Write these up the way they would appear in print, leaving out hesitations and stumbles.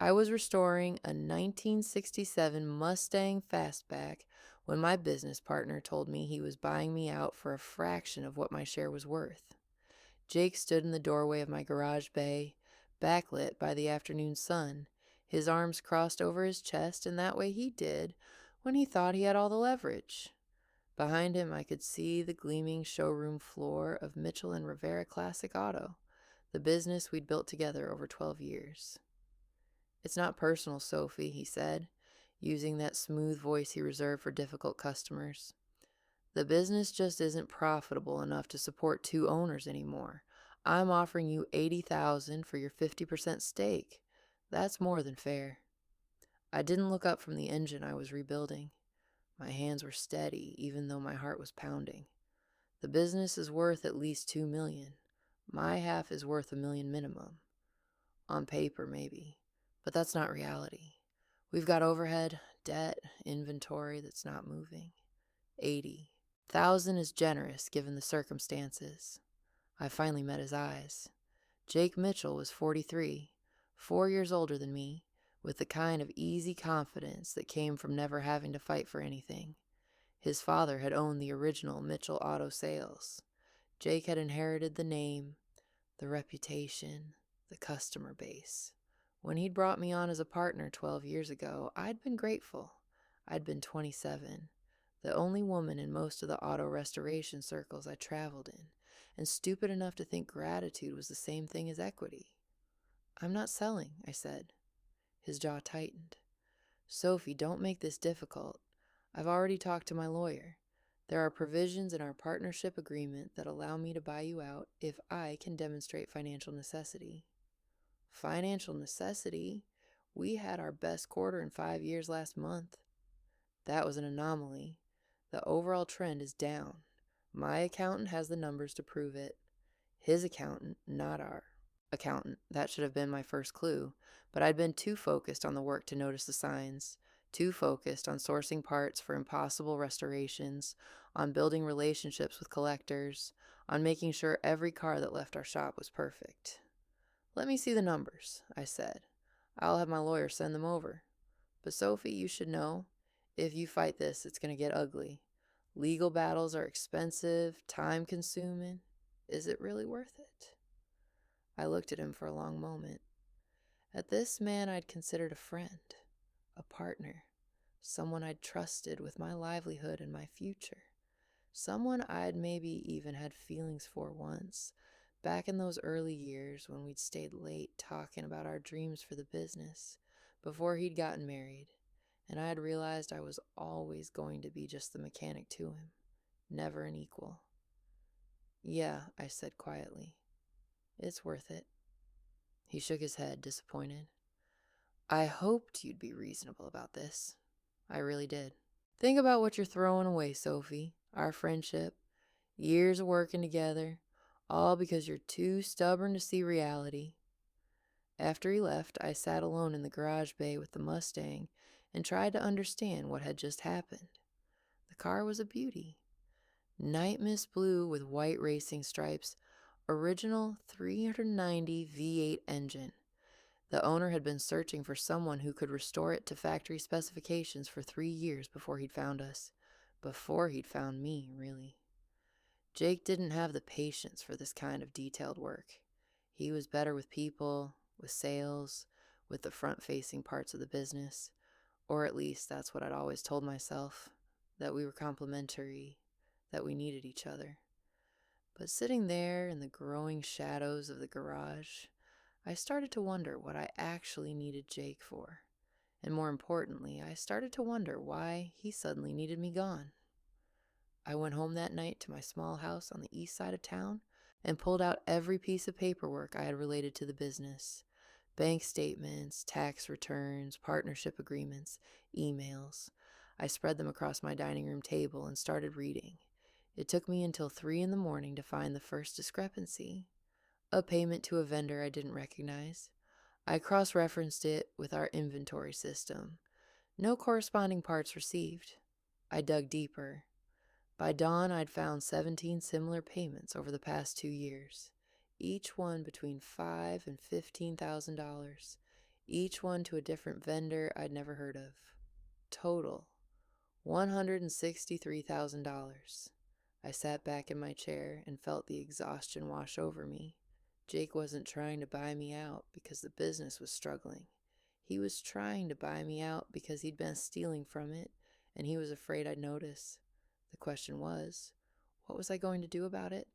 I was restoring a 1967 Mustang Fastback when my business partner told me he was buying me out for a fraction of what my share was worth. Jake stood in the doorway of my garage bay, backlit by the afternoon sun, his arms crossed over his chest, and that way he did when he thought he had all the leverage. Behind him, I could see the gleaming showroom floor of Mitchell and Rivera Classic Auto, the business we'd built together over 12 years. "It's not personal, Sophie," he said, using that smooth voice he reserved for difficult customers. "The business just isn't profitable enough to support two owners anymore. I'm offering you $80,000 for your 50% stake. That's more than fair." I didn't look up from the engine I was rebuilding. My hands were steady, even though my heart was pounding. The business is worth at least $2 million. My half is worth $1 million minimum. On paper, maybe, but that's not reality. We've got overhead, debt, inventory that's not moving. 80,000 is generous given the circumstances. I finally met his eyes. Jake Mitchell was 43, 4 years older than me, with the kind of easy confidence that came from never having to fight for anything. His father had owned the original Mitchell Auto Sales. Jake had inherited the name, the reputation, the customer base. When he'd brought me on as a partner 12 years ago, I'd been grateful. I'd been 27, the only woman in most of the auto restoration circles I traveled in, and stupid enough to think gratitude was the same thing as equity. "I'm not selling," I said. His jaw tightened. "Sophie, don't make this difficult. I've already talked to my lawyer. There are provisions in our partnership agreement that allow me to buy you out if I can demonstrate financial necessity." Financial necessity? We had our best quarter in 5 years last month. That was an anomaly. The overall trend is down. My accountant has the numbers to prove it. His accountant, not our accountant. That should have been my first clue, but I'd been too focused on the work to notice the signs, too focused on sourcing parts for impossible restorations, on building relationships with collectors, on making sure every car that left our shop was perfect. "Let me see the numbers," I said. "I'll have my lawyer send them over. But Sophie, you should know, if you fight this, it's going to get ugly. Legal battles are expensive, time-consuming. Is it really worth it?" I looked at him for a long moment. At this man I'd considered a friend, a partner, someone I'd trusted with my livelihood and my future, someone I'd maybe even had feelings for once, back in those early years when we'd stayed late talking about our dreams for the business, before he'd gotten married, and I had realized I was always going to be just the mechanic to him, never an equal. "Yeah," I said quietly. "It's worth it." He shook his head, disappointed. "I hoped you'd be reasonable about this. I really did. Think about what you're throwing away, Sophie. Our friendship, years of working together, all because you're too stubborn to see reality." After he left, I sat alone in the garage bay with the Mustang and tried to understand what had just happened. The car was a beauty. Night mist blue with white racing stripes, original 390 V8 engine. The owner had been searching for someone who could restore it to factory specifications for 3 years before he'd found us. Before he'd found me, really. Jake didn't have the patience for this kind of detailed work. He was better with people, with sales, with the front-facing parts of the business. Or at least that's what I'd always told myself, that we were complementary, that we needed each other. But sitting there in the growing shadows of the garage, I started to wonder what I actually needed Jake for. And more importantly, I started to wonder why he suddenly needed me gone. I went home that night to my small house on the east side of town and pulled out every piece of paperwork I had related to the business. Bank statements, tax returns, partnership agreements, emails. I spread them across my dining room table and started reading. It took me until 3 a.m. to find the first discrepancy. A payment to a vendor I didn't recognize. I cross-referenced it with our inventory system. No corresponding parts received. I dug deeper. By dawn, I'd found 17 similar payments over the past 2 years, each one between $5,000 and $15,000. each one to a different vendor I'd never heard of. Total, $163,000. I sat back in my chair and felt the exhaustion wash over me. Jake wasn't trying to buy me out because the business was struggling. He was trying to buy me out because he'd been stealing from it, and he was afraid I'd notice. The question was, what was I going to do about it?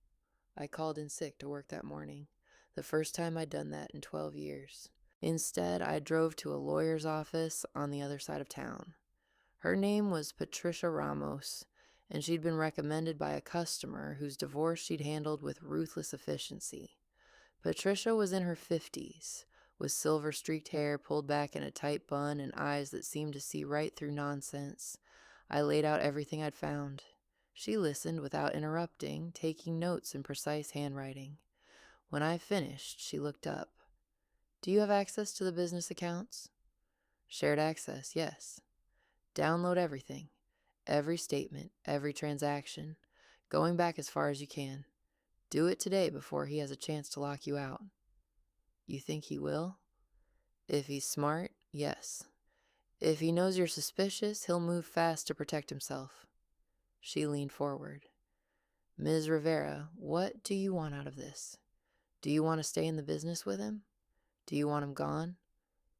I called in sick to work that morning, the first time I'd done that in 12 years. Instead, I drove to a lawyer's office on the other side of town. Her name was Patricia Ramos, and she'd been recommended by a customer whose divorce she'd handled with ruthless efficiency. Patricia was in her 50s, with silver-streaked hair pulled back in a tight bun and eyes that seemed to see right through nonsense. I laid out everything I'd found. She listened without interrupting, taking notes in precise handwriting. When I finished, she looked up. "Do you have access to the business accounts?" "Shared access, yes." "Download everything. Every statement, every transaction. Going back as far as you can. Do it today before he has a chance to lock you out." "You think he will?" "If he's smart, yes. If he knows you're suspicious, he'll move fast to protect himself." She leaned forward. "Ms. Rivera, what do you want out of this? Do you want to stay in the business with him? Do you want him gone?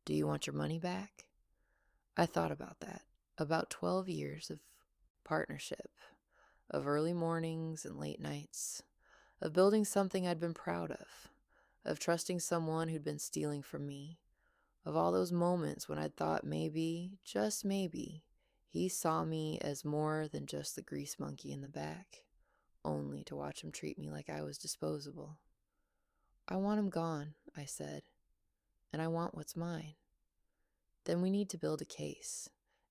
Do you want your money back?" I thought about that. About 12 years of partnership, of early mornings and late nights, of building something I'd been proud of trusting someone who'd been stealing from me, of all those moments when I'd thought maybe, just maybe, he saw me as more than just the grease monkey in the back, only to watch him treat me like I was disposable. "I want him gone," I said, "and I want what's mine." "Then we need to build a case.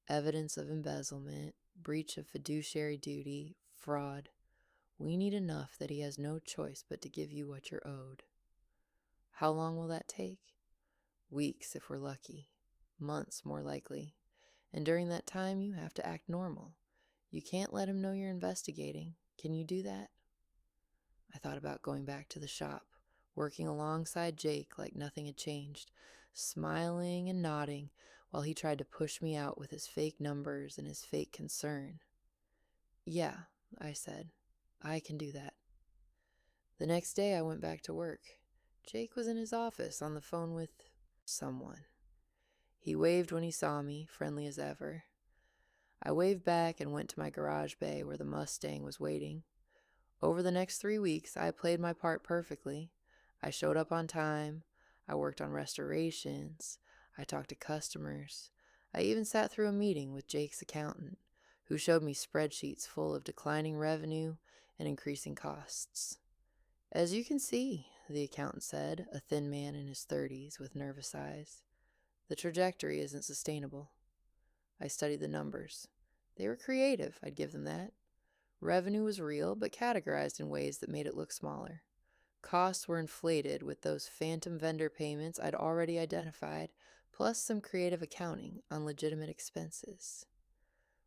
Evidence of embezzlement, breach of fiduciary duty, fraud. We need enough that he has no choice but to give you what you're owed." "How long will that take?" "Weeks if we're lucky. Months more likely. And during that time you have to act normal. You can't let him know you're investigating. Can you do that?" I thought about going back to the shop, working alongside Jake like nothing had changed, smiling and nodding while he tried to push me out with his fake numbers and his fake concern. "Yeah," I said, "I can do that." The next day I went back to work. Jake was in his office on the phone with someone. He waved when he saw me, friendly as ever. I waved back and went to my garage bay where the Mustang was waiting. Over the next 3 weeks, I played my part perfectly. I showed up on time. I worked on restorations. I talked to customers. I even sat through a meeting with Jake's accountant, who showed me spreadsheets full of declining revenue and increasing costs. "As you can see," the accountant said, a thin man in his 30s with nervous eyes, "the trajectory isn't sustainable." I studied the numbers. They were creative, I'd give them that. Revenue was real, but categorized in ways that made it look smaller. Costs were inflated with those phantom vendor payments I'd already identified, plus some creative accounting on legitimate expenses.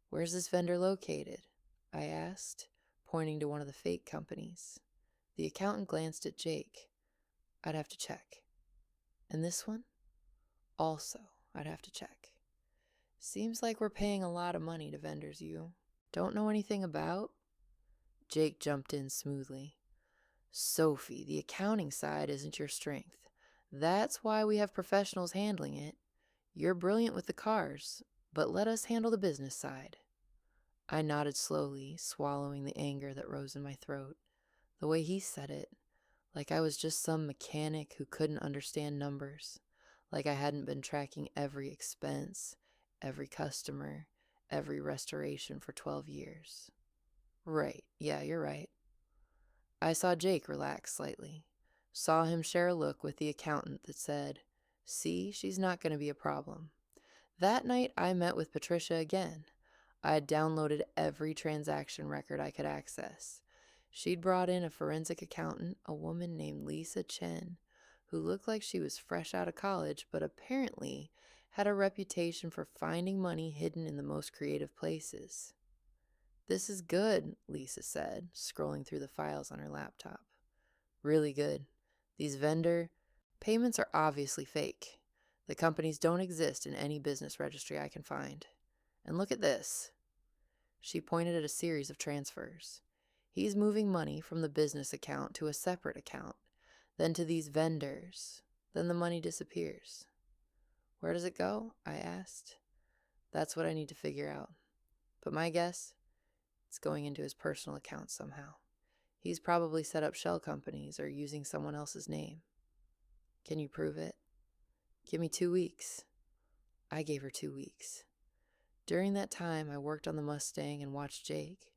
"Where's this vendor located?" I asked, pointing to one of the fake companies. The accountant glanced at Jake. "I'd have to check." "And this one?" "Also, I'd have to check. Seems like we're paying a lot of money to vendors you don't know anything about." Jake jumped in smoothly. "Sophie, the accounting side isn't your strength. That's why we have professionals handling it. You're brilliant with the cars, but let us handle the business side." I nodded slowly, swallowing the anger that rose in my throat. The way he said it, like I was just some mechanic who couldn't understand numbers, like I hadn't been tracking every expense, every customer, every restoration for 12 years. "Right, yeah, you're right." I saw Jake relax slightly, saw him share a look with the accountant that said, "See, she's not going to be a problem." That night I met with Patricia again. I had downloaded every transaction record I could access. She'd brought in a forensic accountant, a woman named Lisa Chen, who looked like she was fresh out of college, but apparently had a reputation for finding money hidden in the most creative places. "This is good," Lisa said, scrolling through the files on her laptop. "Really good. These vendor payments are obviously fake. The companies don't exist in any business registry I can find. And look at this. She pointed at a series of transfers. He's moving money from the business account to a separate account, then to these vendors. Then the money disappears. Where does it go? I asked. That's what I need to figure out. But my guess, it's going into his personal account somehow. He's probably set up shell companies or using someone else's name. Can you prove it? Give me 2 weeks. I gave her 2 weeks. During that time, I worked on the Mustang and watched Jake.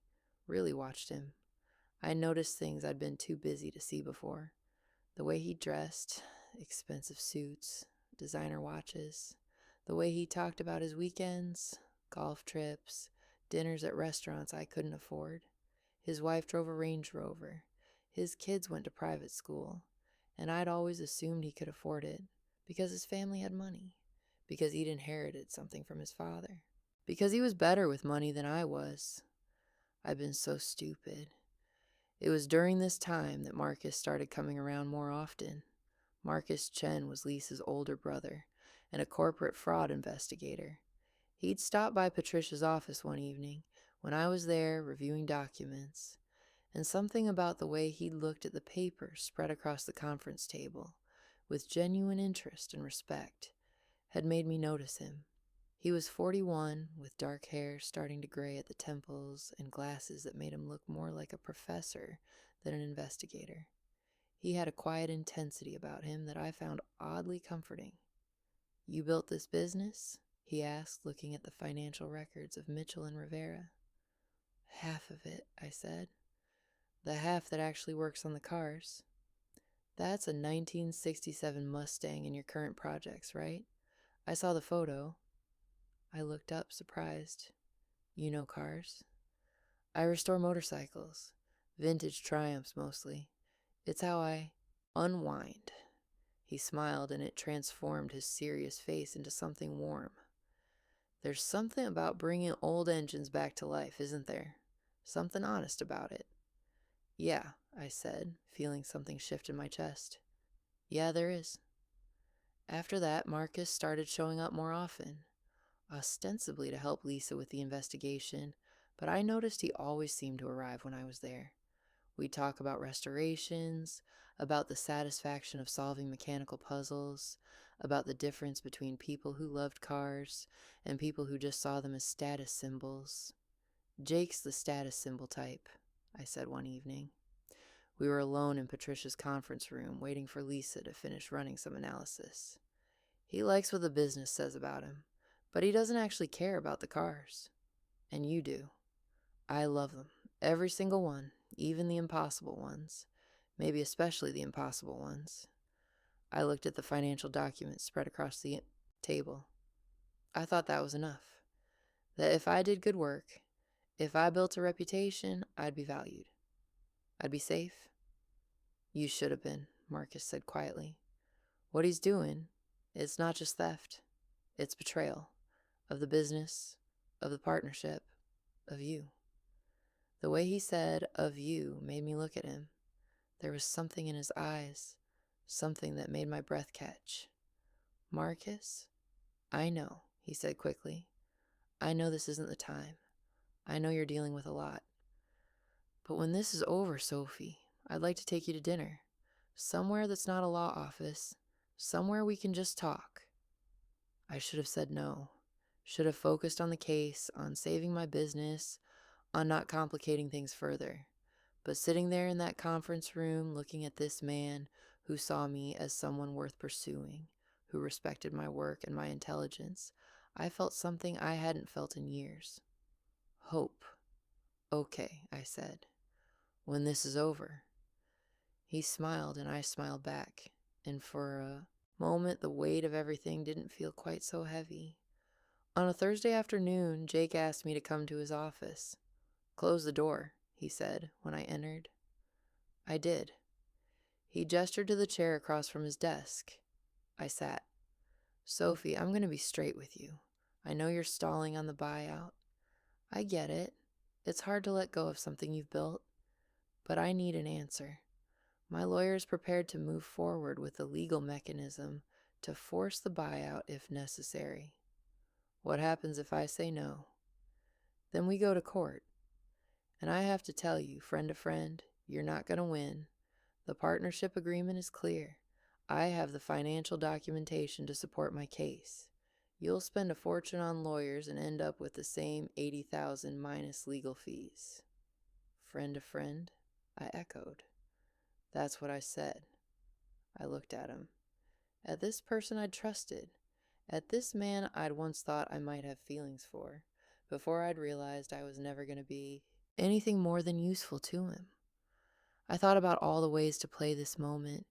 Really watched him. I noticed things I'd been too busy to see before. The way he dressed, expensive suits, designer watches. The way he talked about his weekends, golf trips, dinners at restaurants I couldn't afford. His wife drove a Range Rover. His kids went to private school. And I'd always assumed he could afford it because his family had money, because he'd inherited something from his father, because he was better with money than I was. I'd been so stupid. It was during this time that Marcus started coming around more often. Marcus Chen was Lisa's older brother and a corporate fraud investigator. He'd stopped by Patricia's office one evening when I was there reviewing documents, and something about the way he looked at the papers spread across the conference table with genuine interest and respect had made me notice him. He was 41, with dark hair starting to gray at the temples and glasses that made him look more like a professor than an investigator. He had a quiet intensity about him that I found oddly comforting. You built this business? He asked, looking at the financial records of Mitchell and Rivera. Half of it, I said. The half that actually works on the cars. That's a 1967 Mustang in your current projects, right? I saw the photo. I looked up, surprised. You know cars? I restore motorcycles. Vintage Triumphs, mostly. It's how I unwind. He smiled, and it transformed his serious face into something warm. There's something about bringing old engines back to life, isn't there? Something honest about it. Yeah, I said, feeling something shift in my chest. Yeah, there is. After that, Marcus started showing up more often, ostensibly to help Lisa with the investigation, but I noticed he always seemed to arrive when I was there. We'd talk about restorations, about the satisfaction of solving mechanical puzzles, about the difference between people who loved cars and people who just saw them as status symbols. Jake's the status symbol type, I said one evening. We were alone in Patricia's conference room, waiting for Lisa to finish running some analysis. He likes what the business says about him, but he doesn't actually care about the cars. And you do. I love them, every single one, even the impossible ones, maybe especially the impossible ones. I looked at the financial documents spread across the table. I thought that was enough. That if I did good work, if I built a reputation, I'd be valued. I'd be safe. You should have been, Marcus said quietly. What he's doing, it's not just theft. It's betrayal of the business, of the partnership, of you. The way he said, of you, made me look at him. There was something in his eyes, something that made my breath catch. Marcus, I know, he said quickly. I know this isn't the time. I know you're dealing with a lot. But when this is over, Sophie, I'd like to take you to dinner. Somewhere that's not a law office. Somewhere we can just talk. I should have said no. Should have focused on the case, on saving my business, on not complicating things further. But sitting there in that conference room, looking at this man who saw me as someone worth pursuing, who respected my work and my intelligence, I felt something I hadn't felt in years. Hope. Okay, I said. When this is over. He smiled and I smiled back, and for a moment the weight of everything didn't feel quite so heavy. On a Thursday afternoon, Jake asked me to come to his office. Close the door, he said when I entered. I did. He gestured to the chair across from his desk. I sat. Sophie, I'm going to be straight with you. I know you're stalling on the buyout. I get it. It's hard to let go of something you've built. But I need an answer. My lawyer is prepared to move forward with the legal mechanism to force the buyout if necessary. What happens if I say no? Then we go to court. And I have to tell you, friend to friend, you're not going to win. The partnership agreement is clear. I have the financial documentation to support my case. You'll spend a fortune on lawyers and end up with the same $80,000 minus legal fees. Friend to friend, I echoed. That's what I said. I looked at him. At this person I'd trusted. At this man I'd once thought I might have feelings for, before I'd realized I was never going to be anything more than useful to him. I thought about all the ways to play this moment,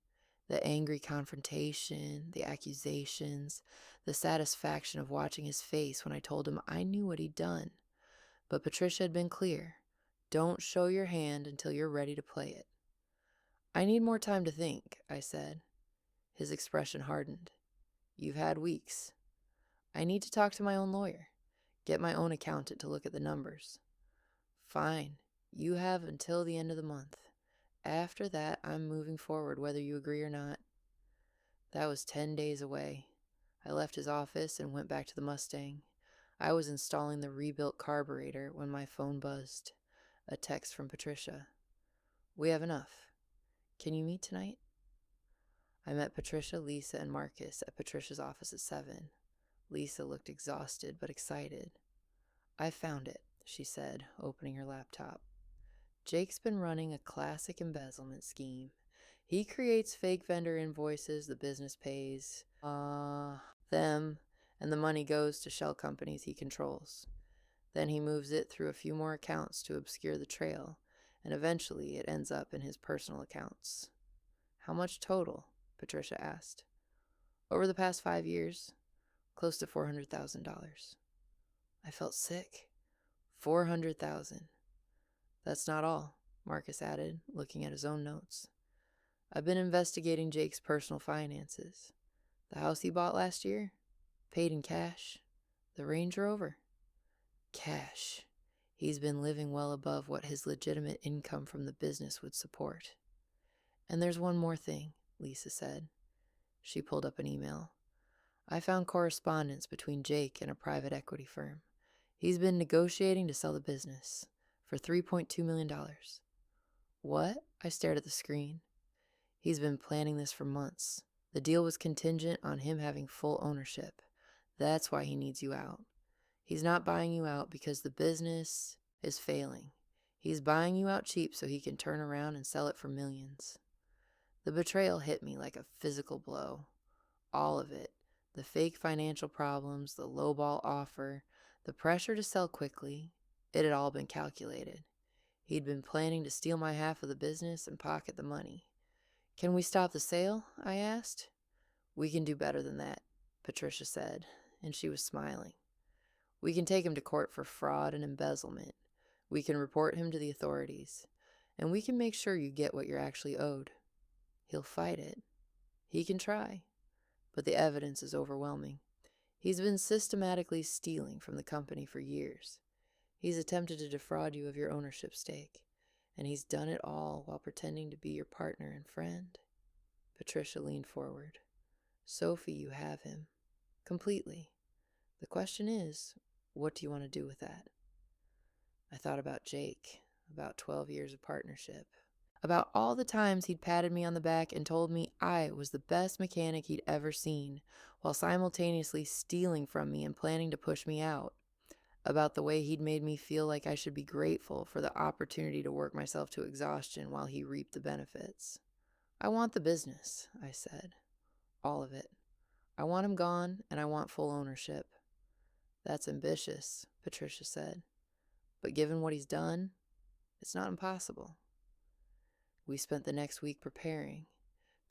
the angry confrontation, the accusations, the satisfaction of watching his face when I told him I knew what he'd done. But Patricia had been clear. Don't show your hand until you're ready to play it. I need more time to think, I said. His expression hardened. You've had weeks. I need to talk to my own lawyer, get my own accountant to look at the numbers. Fine, you have until the end of the month. After that, I'm moving forward whether you agree or not. That was 10 days away. I left his office and went back to the Mustang. I was installing the rebuilt carburetor when my phone buzzed. A text from Patricia. We have enough. Can you meet tonight? I met Patricia, Lisa, and Marcus at Patricia's office at 7. Lisa looked exhausted but excited. I found it, she said, opening her laptop. Jake's been running a classic embezzlement scheme. He creates fake vendor invoices the business pays them, and the money goes to shell companies he controls. Then he moves it through a few more accounts to obscure the trail, and eventually it ends up in his personal accounts. How much total? Patricia asked. Over the past 5 years, close to $400,000. I felt sick. $400,000. That's not all, Marcus added, looking at his own notes. I've been investigating Jake's personal finances. The house he bought last year, paid in cash. The Range Rover, cash. He's been living well above what his legitimate income from the business would support. And there's one more thing, Lisa said. She pulled up an email. I found correspondence between Jake and a private equity firm. He's been negotiating to sell the business for $3.2 million. What? I stared at the screen. He's been planning this for months. The deal was contingent on him having full ownership. That's why he needs you out. He's not buying you out because the business is failing. He's buying you out cheap so he can turn around and sell it for millions. The betrayal hit me like a physical blow. All of it. The fake financial problems, the lowball offer, the pressure to sell quickly. It had all been calculated. He'd been planning to steal my half of the business and pocket the money. Can we stop the sale? I asked. We can do better than that, Patricia said, and she was smiling. We can take him to court for fraud and embezzlement. We can report him to the authorities, and we can make sure you get what you're actually owed. He'll fight it. He can try, but the evidence is overwhelming. He's been systematically stealing from the company for years. He's attempted to defraud you of your ownership stake, and he's done it all while pretending to be your partner and friend. Patricia leaned forward. Sophie, you have him. Completely. The question is, what do you want to do with that? I thought about Jake, about 12 years of partnership, about all the times he'd patted me on the back and told me I was the best mechanic he'd ever seen, while simultaneously stealing from me and planning to push me out, about the way he'd made me feel like I should be grateful for the opportunity to work myself to exhaustion while he reaped the benefits. I want the business, I said. All of it. I want him gone, and I want full ownership. That's ambitious, Patricia said. But given what he's done, it's not impossible. We spent the next week preparing.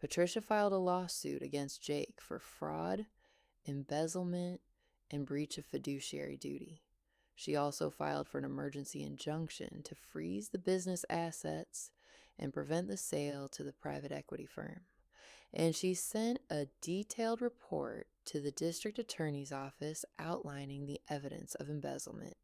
Patricia filed a lawsuit against Jake for fraud, embezzlement, and breach of fiduciary duty. She also filed for an emergency injunction to freeze the business assets and prevent the sale to the private equity firm. And she sent a detailed report to the district attorney's office outlining the evidence of embezzlement.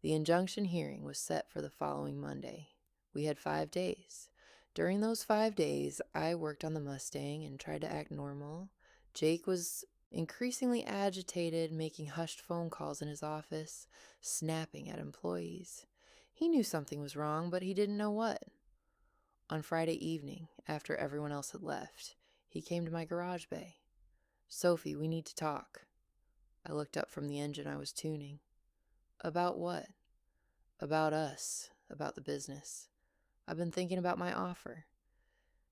The injunction hearing was set for the following Monday. We had 5 days. During those 5 days, I worked on the Mustang and tried to act normal. Jake was increasingly agitated, making hushed phone calls in his office, snapping at employees. He knew something was wrong, but he didn't know what. On Friday evening, after everyone else had left, he came to my garage bay. "Sophie, we need to talk." I looked up from the engine I was tuning. "About what?" "About us, about the business. I've been thinking about my offer.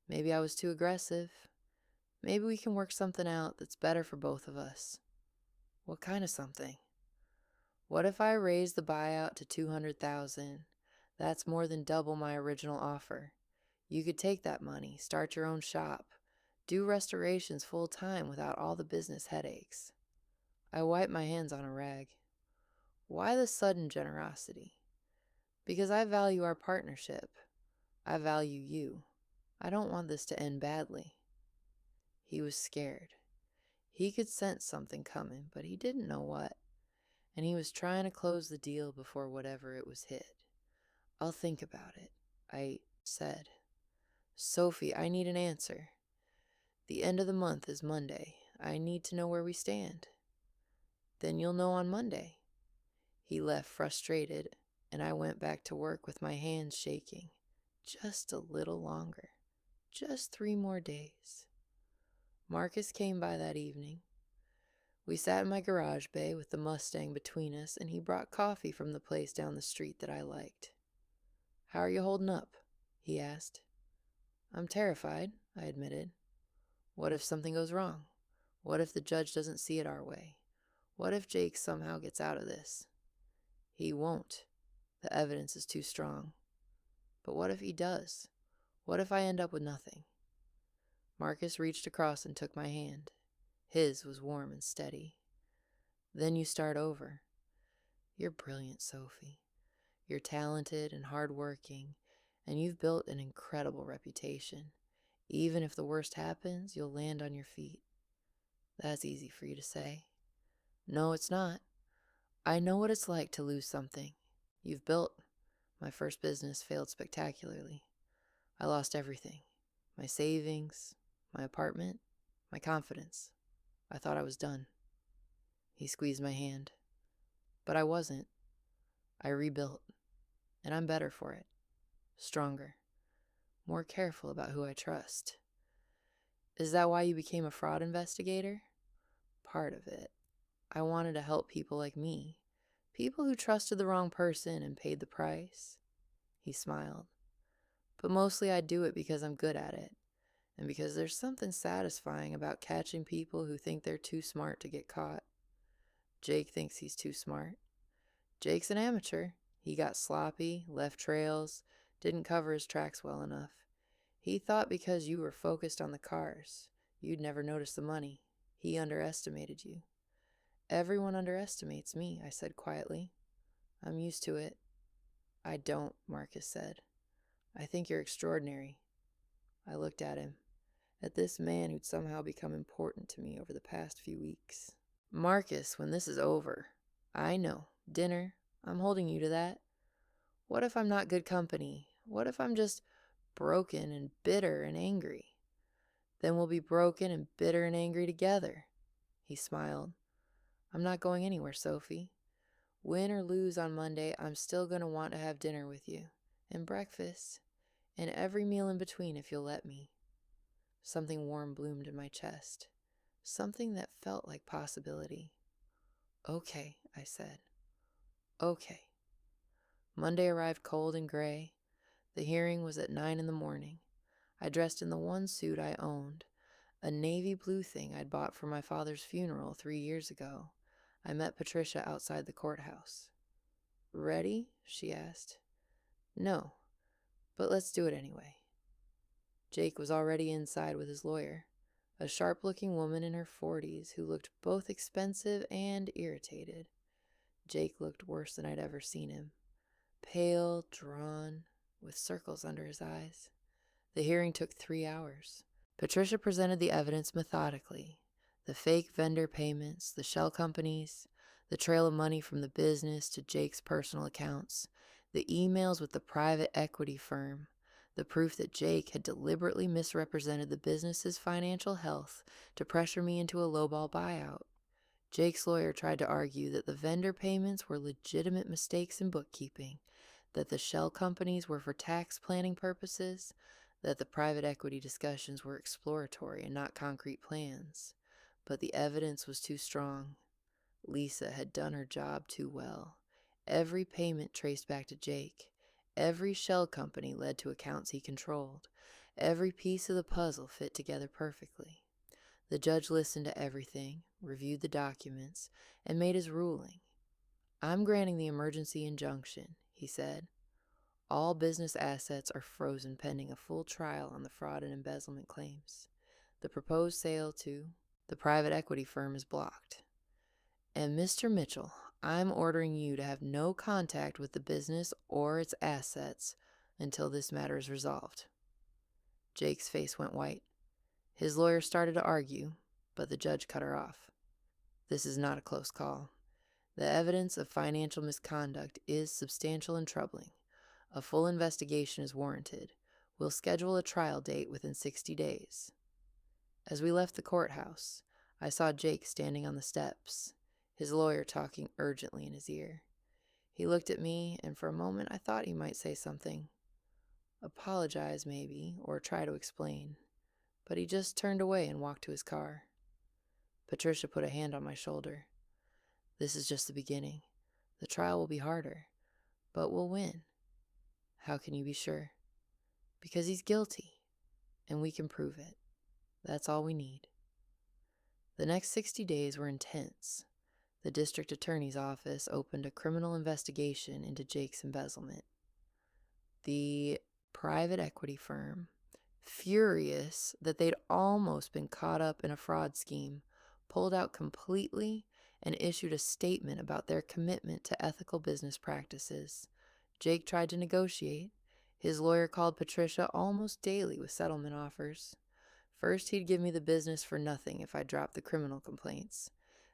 Maybe I was too aggressive. Maybe we can work something out that's better for both of us." "What kind of something?" "What if I raise the buyout to $200,000? That's more than double my original offer. You could take that money, start your own shop, do restorations full time without all the business headaches." I wiped my hands on a rag. "Why the sudden generosity?" "Because I value our partnership. I value you. I don't want this to end badly." He was scared. He could sense something coming, but he didn't know what. And he was trying to close the deal before whatever it was hit. "I'll think about it," I said. "Sophie, I need an answer. The end of the month is Monday. I need to know where we stand." "Then you'll know on Monday." He left frustrated, and I went back to work with my hands shaking. Just a little longer. Just 3 more days. Marcus came by that evening. We sat in my garage bay with the Mustang between us, and he brought coffee from the place down the street that I liked. "How are you holding up?" he asked. "I'm terrified," I admitted. "What if something goes wrong? What if the judge doesn't see it our way? What if Jake somehow gets out of this?" "He won't. The evidence is too strong." "But what if he does? What if I end up with nothing?" Marcus reached across and took my hand. His was warm and steady. "Then you start over. You're brilliant, Sophie. You're talented and hardworking, and you've built an incredible reputation. Even if the worst happens, you'll land on your feet." "That's easy for you to say." "No, it's not. I know what it's like to lose something you've built. My first business failed spectacularly. I lost everything. My savings, my apartment, my confidence. I thought I was done." He squeezed my hand. But I wasn't. I rebuilt, and I'm better for it. Stronger. More careful about who I trust. "Is that why you became a fraud investigator?" "Part of it. I wanted to help people like me. People who trusted the wrong person and paid the price." He smiled. "But mostly I do it because I'm good at it, and because there's something satisfying about catching people who think they're too smart to get caught." "Jake thinks he's too smart." "Jake's an amateur. He got sloppy, left trails, didn't cover his tracks well enough. He thought because you were focused on the cars, you'd never notice the money. He underestimated you." "Everyone underestimates me," I said quietly. "I'm used to it." "I don't," Marcus said. "I think you're extraordinary." I looked at him, at this man who'd somehow become important to me over the past few weeks. "Marcus, when this is over, I know, dinner, I'm holding you to that. What if I'm not good company? What if I'm just broken and bitter and angry? Then we'll be broken and bitter and angry together." He smiled. "I'm not going anywhere, Sophie. Win or lose on Monday, I'm still going to want to have dinner with you, and breakfast, and every meal in between if you'll let me." Something warm bloomed in my chest, something that felt like possibility. "Okay," I said. "Okay." Monday arrived cold and gray. The hearing was at 9 in the morning. I dressed in the one suit I owned, a navy blue thing I'd bought for my father's funeral 3 years ago. I met Patricia outside the courthouse. "Ready?" she asked. "No, but let's do it anyway." Jake was already inside with his lawyer, a sharp-looking woman in her 40s who looked both expensive and irritated. Jake looked worse than I'd ever seen him. Pale, drawn, with circles under his eyes. The hearing took 3 hours. Patricia presented the evidence methodically. The fake vendor payments, the shell companies, the trail of money from the business to Jake's personal accounts, the emails with the private equity firm, the proof that Jake had deliberately misrepresented the business's financial health to pressure me into a lowball buyout. Jake's lawyer tried to argue that the vendor payments were legitimate mistakes in bookkeeping, that the shell companies were for tax planning purposes, that the private equity discussions were exploratory and not concrete plans. But the evidence was too strong. Lisa had done her job too well. Every payment traced back to Jake. Every shell company led to accounts he controlled. Every piece of the puzzle fit together perfectly. The judge listened to everything, reviewed the documents, and made his ruling. "I'm granting the emergency injunction," he said. "All business assets are frozen pending a full trial on the fraud and embezzlement claims. The proposed sale to the private equity firm is blocked. And Mr. Mitchell, I'm ordering you to have no contact with the business or its assets until this matter is resolved." Jake's face went white. His lawyer started to argue, but the judge cut her off. "This is not a close call. The evidence of financial misconduct is substantial and troubling. A full investigation is warranted. We'll schedule a trial date within 60 days. As we left the courthouse, I saw Jake standing on the steps, his lawyer talking urgently in his ear. He looked at me, and for a moment I thought he might say something. Apologize, maybe, or try to explain. But he just turned away and walked to his car. Patricia put a hand on my shoulder. "This is just the beginning. The trial will be harder, but we'll win." "How can you be sure?" "Because he's guilty, and we can prove it. That's all we need." The next 60 days were intense. The district attorney's office opened a criminal investigation into Jake's embezzlement. The private equity firm, furious that they'd almost been caught up in a fraud scheme, pulled out completely and issued a statement about their commitment to ethical business practices. Jake tried to negotiate. His lawyer called Patricia almost daily with settlement offers. First, he'd give me the business for nothing if I dropped the criminal complaints.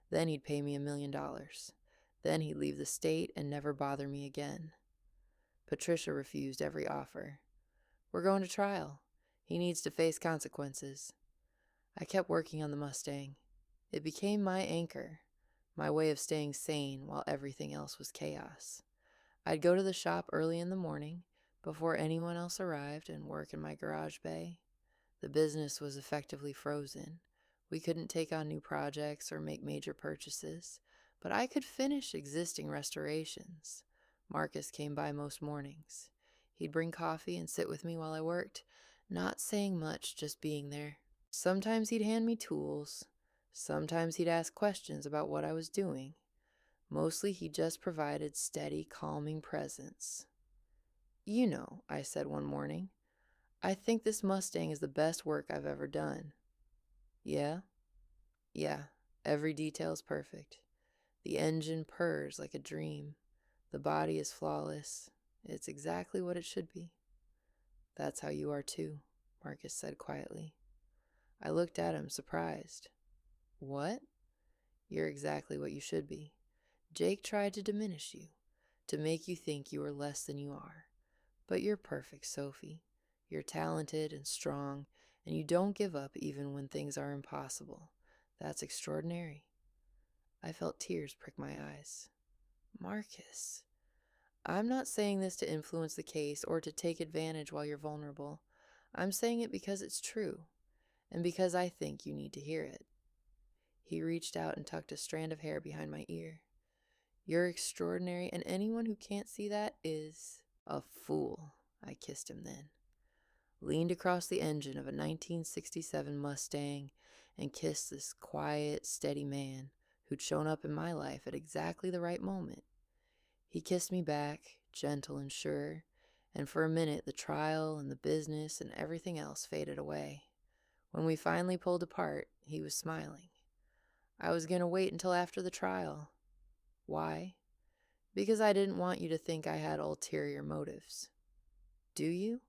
Then he'd pay me $1 million. Then he'd leave the state and never bother me again. Patricia refused every offer. "We're going to trial. He needs to face consequences." I kept working on the Mustang. It became my anchor, my way of staying sane while everything else was chaos. I'd go to the shop early in the morning, before anyone else arrived, and work in my garage bay. The business was effectively frozen. We couldn't take on new projects or make major purchases, but I could finish existing restorations. Marcus came by most mornings. He'd bring coffee and sit with me while I worked, not saying much, just being there. Sometimes he'd hand me tools. Sometimes he'd ask questions about what I was doing. Mostly he just provided steady, calming presence. "You know," I said one morning, "I think this Mustang is the best work I've ever done." "Yeah?" "Yeah, every detail's perfect. The engine purrs like a dream. The body is flawless. It's exactly what it should be." "That's how you are too," Marcus said quietly. I looked at him, surprised. "What?" "You're exactly what you should be. Jake tried to diminish you, to make you think you were less than you are. But you're perfect, Sophie. You're talented and strong, and you don't give up even when things are impossible. That's extraordinary." I felt tears prick my eyes. "Marcus, I'm not saying this to influence the case or to take advantage while you're vulnerable. I'm saying it because it's true, and because I think you need to hear it." He reached out and tucked a strand of hair behind my ear. "You're extraordinary, and anyone who can't see that is a fool." I kissed him then. Leaned across the engine of a 1967 Mustang and kissed this quiet, steady man who'd shown up in my life at exactly the right moment. He kissed me back, gentle and sure, and for a minute the trial and the business and everything else faded away. When we finally pulled apart, he was smiling. "I was going to wait until after the trial." "Why?" "Because I didn't want you to think I had ulterior motives." "Do you?"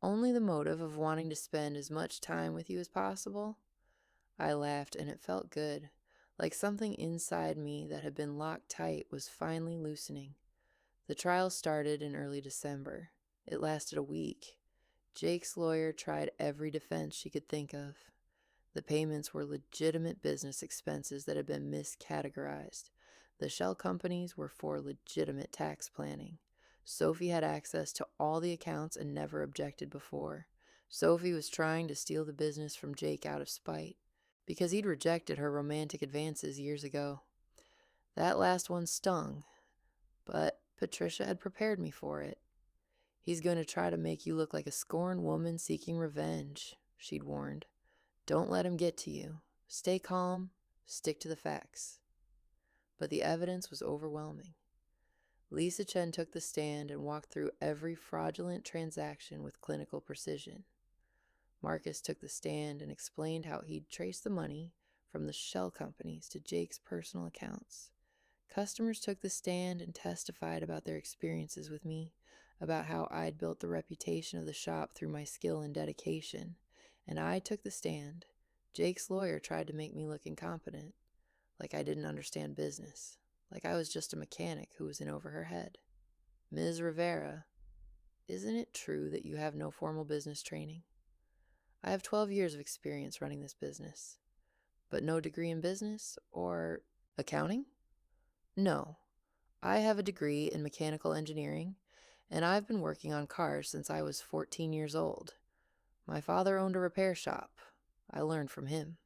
"Only the motive of wanting to spend as much time with you as possible." I laughed, and it felt good, like something inside me that had been locked tight was finally loosening. The trial started in early December. It lasted a week. Jake's lawyer tried every defense she could think of. The payments were legitimate business expenses that had been miscategorized. The shell companies were for legitimate tax planning. Sophie had access to all the accounts and never objected before. Sophie was trying to steal the business from Jake out of spite, because he'd rejected her romantic advances years ago. That last one stung, but Patricia had prepared me for it. "He's going to try to make you look like a scorned woman seeking revenge," she'd warned. "Don't let him get to you. Stay calm, stick to the facts." But the evidence was overwhelming. Lisa Chen took the stand and walked through every fraudulent transaction with clinical precision. Marcus took the stand and explained how he'd traced the money from the shell companies to Jake's personal accounts. Customers took the stand and testified about their experiences with me, about how I'd built the reputation of the shop through my skill and dedication. And I took the stand. Jake's lawyer tried to make me look incompetent, like I didn't understand business, like I was just a mechanic who was in over her head. "Ms. Rivera, isn't it true that you have no formal business training?" "I have 12 years of experience running this business." "But no degree in business or accounting?" "No. I have a degree in mechanical engineering, and I've been working on cars since I was 14 years old. My father owned a repair shop. I learned from him."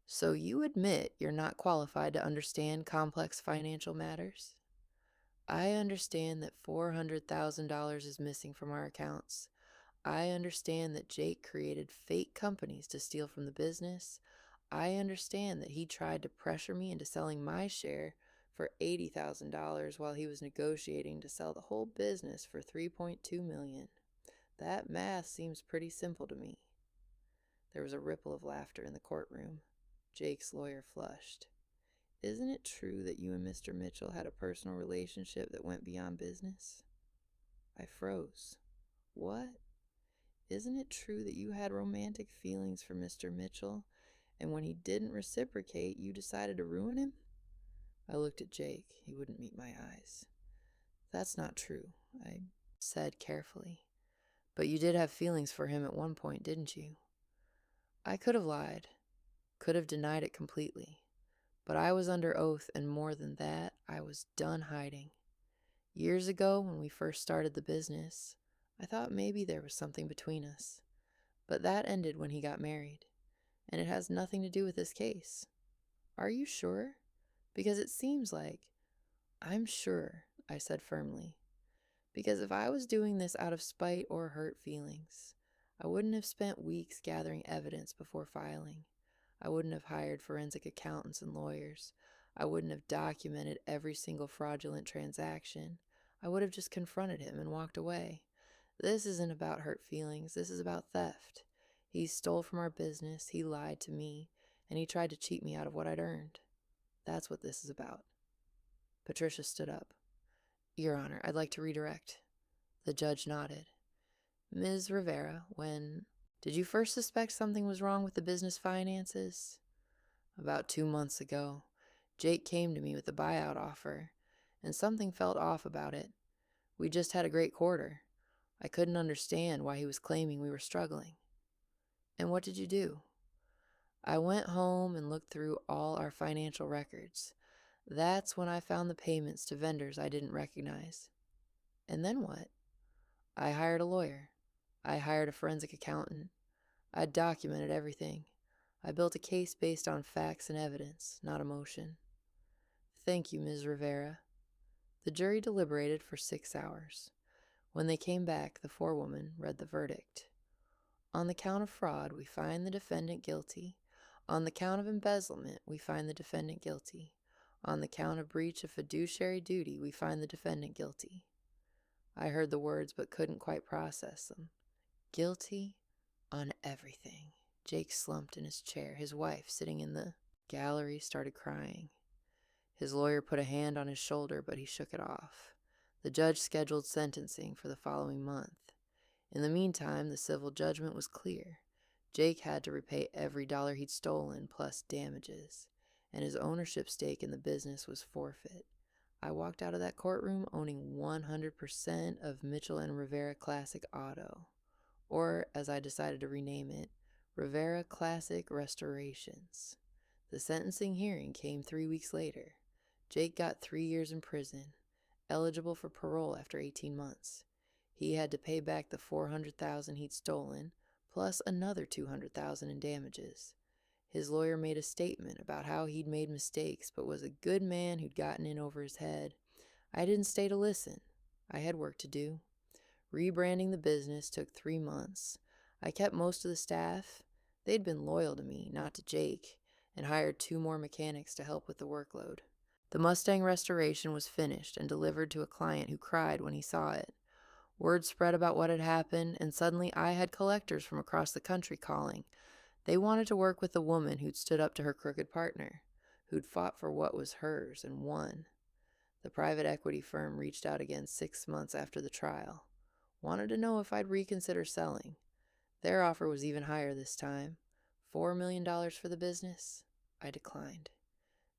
"So you admit you're not qualified to understand complex financial matters?" "I understand that $400,000 is missing from our accounts. I understand that Jake created fake companies to steal from the business. I understand that he tried to pressure me into selling my share for $80,000 while he was negotiating to sell the whole business for $3.2 million. That math seems pretty simple to me." There was a ripple of laughter in the courtroom. Jake's lawyer flushed. "Isn't it true that you and Mr. Mitchell had a personal relationship that went beyond business?" I froze. "What? Isn't it true that you had romantic feelings for Mr. Mitchell, and when he didn't reciprocate, you decided to ruin him?" I looked at Jake. He wouldn't meet my eyes. "That's not true," I said carefully. "But you did have feelings for him at one point, didn't you?" I could have lied, could have denied it completely, but I was under oath, and more than that, I was done hiding. Years ago, when we first started the business, I thought maybe there was something between us, but that ended when he got married, and it has nothing to do with this case. Are you sure? Because it seems like... I'm sure, I said firmly. Because if I was doing this out of spite or hurt feelings, I wouldn't have spent weeks gathering evidence before filing. I wouldn't have hired forensic accountants and lawyers. I wouldn't have documented every single fraudulent transaction. I would have just confronted him and walked away. This isn't about hurt feelings. This is about theft. He stole from our business, he lied to me, and he tried to cheat me out of what I'd earned. That's what this is about. Patricia stood up. "Your Honor, I'd like to redirect." The judge nodded. "Ms. Rivera, when did you first suspect something was wrong with the business finances?" "About 2 months ago. Jake came to me with a buyout offer, and something felt off about it. We just had a great quarter. I couldn't understand why he was claiming we were struggling." "And what did you do?" "I went home and looked through all our financial records. That's when I found the payments to vendors I didn't recognize." "And then what?" "I hired a lawyer. I hired a forensic accountant. I documented everything. I built a case based on facts and evidence, not emotion." "Thank you, Ms. Rivera." The jury deliberated for 6 hours. When they came back, the forewoman read the verdict. "On the count of fraud, we find the defendant guilty. On the count of embezzlement, we find the defendant guilty. On the count of breach of fiduciary duty, we find the defendant guilty." I heard the words but couldn't quite process them. Guilty on everything. Jake slumped in his chair. His wife, sitting in the gallery, started crying. His lawyer put a hand on his shoulder, but he shook it off. The judge scheduled sentencing for the following month. In the meantime, the civil judgment was clear. Jake had to repay every dollar he'd stolen, plus damages, and his ownership stake in the business was forfeit. I walked out of that courtroom owning 100% of Mitchell and Rivera Classic Auto. or as I decided to rename it, Rivera Classic Restorations. The sentencing hearing came 3 weeks later. Jake got 3 years in prison, eligible for parole after 18 months. He had to pay back the $400,000 he'd stolen, plus another $200,000 in damages. His lawyer made a statement about how he'd made mistakes but was a good man who'd gotten in over his head. I didn't stay to listen. I had work to do. Rebranding the business took 3 months. I kept most of the staff. They'd been loyal to me, not to Jake, and hired 2 more mechanics to help with the workload. The Mustang restoration was finished and delivered to a client who cried when he saw it. Word spread about what had happened, and suddenly I had collectors from across the country calling. They wanted to work with the woman who'd stood up to her crooked partner, who'd fought for what was hers and won. The private equity firm reached out again 6 months after the trial. Wanted to know if I'd reconsider selling. Their offer was even higher this time. $4 million for the business? I declined.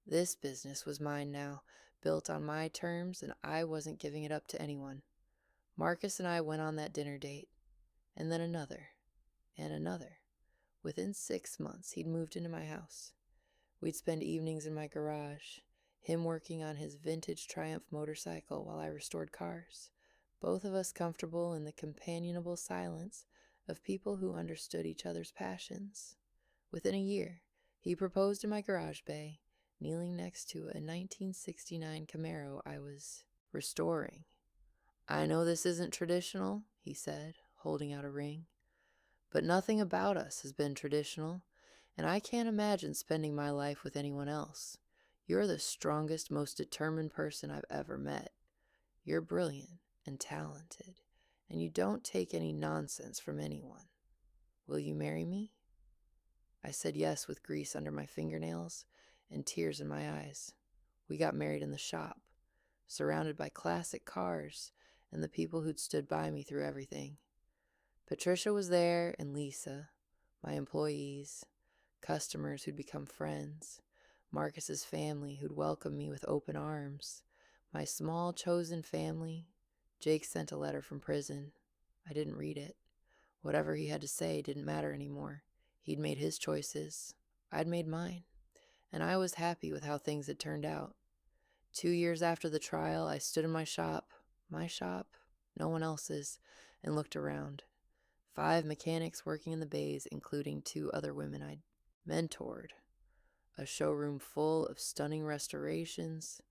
This business was mine now, built on my terms, and I wasn't giving it up to anyone. Marcus and I went on that dinner date, and then another, and another. Within 6 months, he'd moved into my house. We'd spend evenings in my garage, him working on his vintage Triumph motorcycle while I restored cars, both of us comfortable in the companionable silence of people who understood each other's passions. Within a year, he proposed in my garage bay, kneeling next to a 1969 Camaro I was restoring. "I know this isn't traditional," he said, holding out a ring, "but nothing about us has been traditional, and I can't imagine spending my life with anyone else. You're the strongest, most determined person I've ever met. You're brilliant and talented, and you don't take any nonsense from anyone. Will you marry me?" I said yes with grease under my fingernails and tears in my eyes. We got married in the shop, surrounded by classic cars and the people who'd stood by me through everything. Patricia was there, and Lisa, my employees, customers who'd become friends, Marcus's family who'd welcome me with open arms, my small chosen family. Jake sent a letter from prison. I didn't read it. Whatever he had to say didn't matter anymore. He'd made his choices. I'd made mine. And I was happy with how things had turned out. 2 years after the trial, I stood in my shop, no one else's, and looked around. 5 mechanics working in the bays, including 2 other women I'd mentored. A showroom full of stunning restorations,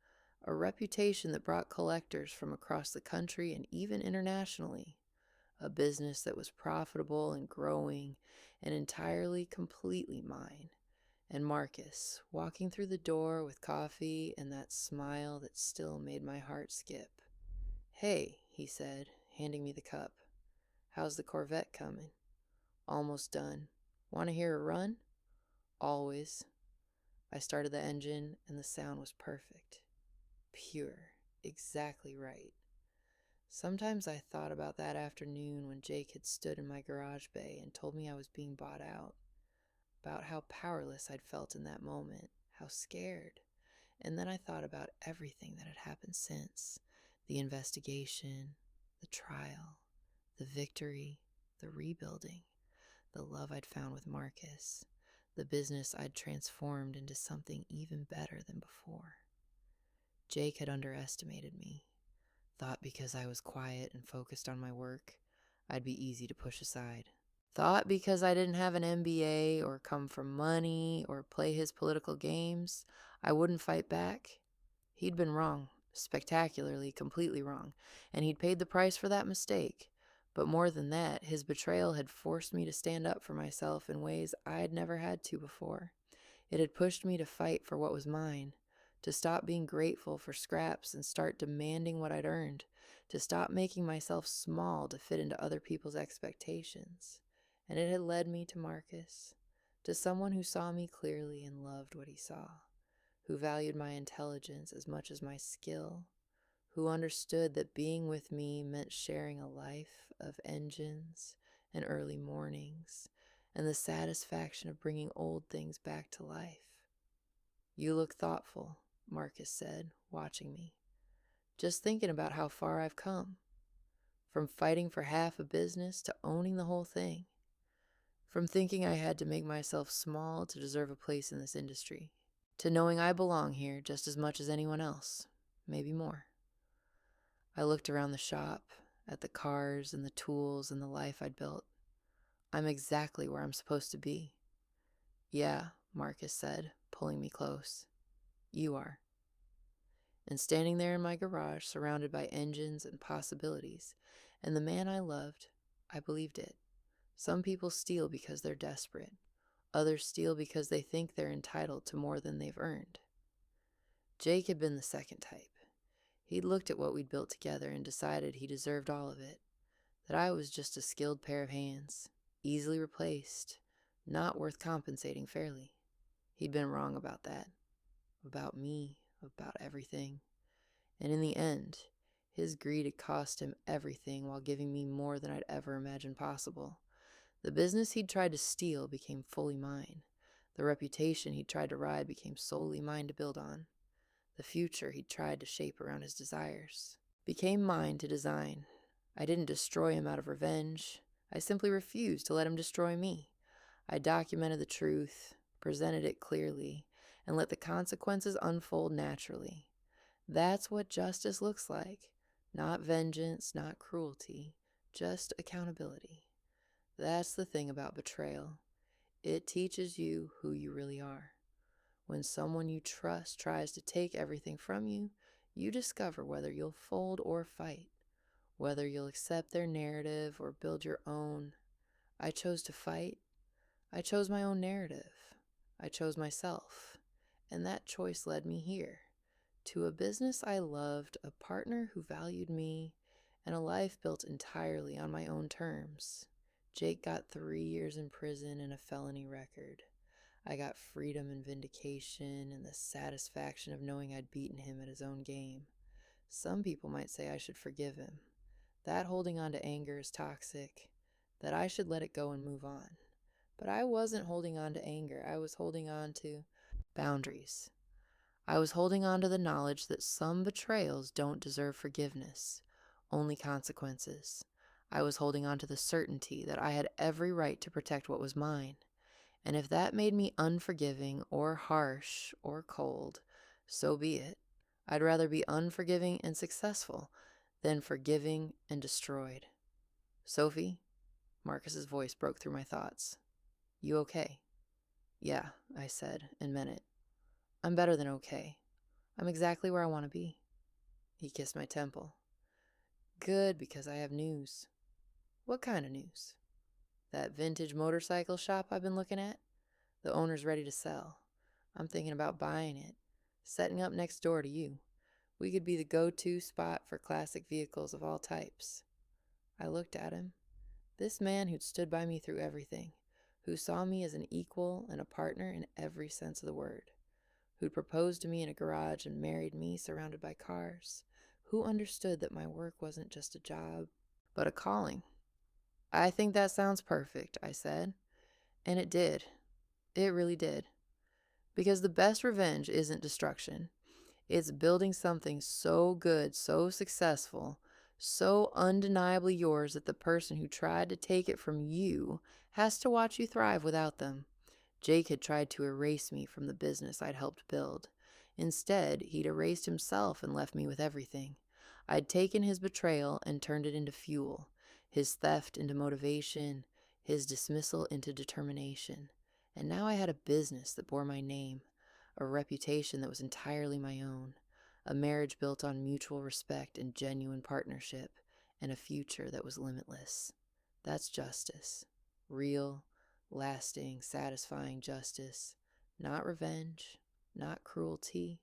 a reputation that brought collectors from across the country and even internationally, a business that was profitable and growing and entirely, completely mine. And Marcus, walking through the door with coffee and that smile that still made my heart skip. "Hey," he said, handing me the cup. "How's the Corvette coming?" "Almost done. Want to hear it run?" "Always." I started the engine, and the sound was perfect. Pure. Exactly right. Sometimes I thought about that afternoon when Jake had stood in my garage bay and told me I was being bought out, about how powerless I'd felt in that moment, how scared. And then I thought about everything that had happened since: the investigation, the trial, the victory, the rebuilding, the love I'd found with Marcus, the business I'd transformed into something even better than before. Jake had underestimated me, thought because I was quiet and focused on my work, I'd be easy to push aside. Thought because I didn't have an MBA or come from money or play his political games, I wouldn't fight back. He'd been wrong, spectacularly, completely wrong, and he'd paid the price for that mistake. But more than that, his betrayal had forced me to stand up for myself in ways I'd never had to before. It had pushed me to fight for what was mine, to stop being grateful for scraps and start demanding what I'd earned, to stop making myself small to fit into other people's expectations. And it had led me to Marcus, to someone who saw me clearly and loved what he saw, who valued my intelligence as much as my skill, who understood that being with me meant sharing a life of engines and early mornings and the satisfaction of bringing old things back to life. "You look thoughtful," Marcus said, watching me. "Just thinking about how far I've come." from fighting for half a business to owning the whole thing, from thinking I had to make myself small to deserve a place in this industry, to knowing I belong here just as much as anyone else, maybe more. I looked around the shop, at the cars and the tools and the life I'd built. I'm exactly where I'm supposed to be. Yeah, Marcus said, pulling me close. You are. And standing there in my garage, surrounded by engines and possibilities, and the man I loved, I believed it. Some people steal because they're desperate. Others steal because they think they're entitled to more than they've earned. Jake had been the second type. He'd looked at what we'd built together and decided he deserved all of it, that I was just a skilled pair of hands, easily replaced, not worth compensating fairly. He'd been wrong about that, about me, about everything. And in the end, his greed had cost him everything while giving me more than I'd ever imagined possible. The business he'd tried to steal became fully mine. The reputation he'd tried to ride became solely mine to build on. The future he'd tried to shape around his desires became mine to design. I didn't destroy him out of revenge. I simply refused to let him destroy me. I documented the truth, presented it clearly, and let the consequences unfold naturally. That's what justice looks like. Not vengeance, not cruelty, just accountability. That's the thing about betrayal. It teaches you who you really are. When someone you trust tries to take everything from you, you discover whether you'll fold or fight, whether you'll accept their narrative or build your own. I chose to fight. I chose my own narrative. I chose myself. And that choice led me here, to a business I loved, a partner who valued me, and a life built entirely on my own terms. Jake got 3 years in prison and a felony record. I got freedom and vindication and the satisfaction of knowing I'd beaten him at his own game. Some people might say I should forgive him, that holding on to anger is toxic, that I should let it go and move on. But I wasn't holding on to anger. I was holding on to boundaries. I was holding on to the knowledge that some betrayals don't deserve forgiveness, only consequences. I was holding on to the certainty that I had every right to protect what was mine. And if that made me unforgiving or harsh or cold, so be it. I'd rather be unforgiving and successful than forgiving and destroyed. Sophie? Marcus's voice broke through my thoughts. You okay? Yeah, I said, and meant it. I'm better than okay. I'm exactly where I want to be. He kissed my temple. Good, because I have news. What kind of news? That vintage motorcycle shop I've been looking at? The owner's ready to sell. I'm thinking about buying it, setting up next door to you. We could be the go-to spot for classic vehicles of all types. I looked at him. This man who'd stood by me through everything, who saw me as an equal and a partner in every sense of the word, who'd proposed to me in a garage and married me surrounded by cars, who understood that my work wasn't just a job, but a calling. I think that sounds perfect, I said. And it did. It really did. Because the best revenge isn't destruction. It's building something so good, so successful, so undeniably yours that the person who tried to take it from you has to watch you thrive without them. Jake had tried to erase me from the business I'd helped build. Instead, he'd erased himself and left me with everything. I'd taken his betrayal and turned it into fuel, his theft into motivation, his dismissal into determination. And now I had a business that bore my name, a reputation that was entirely my own, a marriage built on mutual respect and genuine partnership, and a future that was limitless. That's justice. Real, lasting, satisfying justice. Not revenge, not cruelty,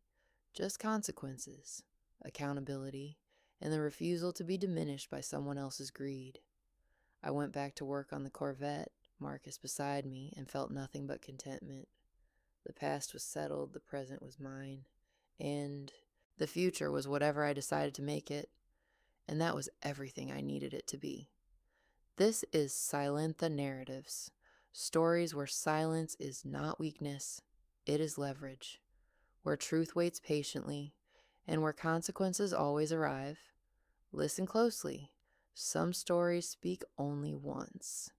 just consequences, accountability, and the refusal to be diminished by someone else's greed. I went back to work on the Corvette, Marcus beside me, and felt nothing but contentment. The past was settled, the present was mine, and the future was whatever I decided to make it, and that was everything I needed it to be. This is Silentha Narratives, stories where silence is not weakness, it is leverage, where truth waits patiently, and where consequences always arrive. Listen closely. Some stories speak only once.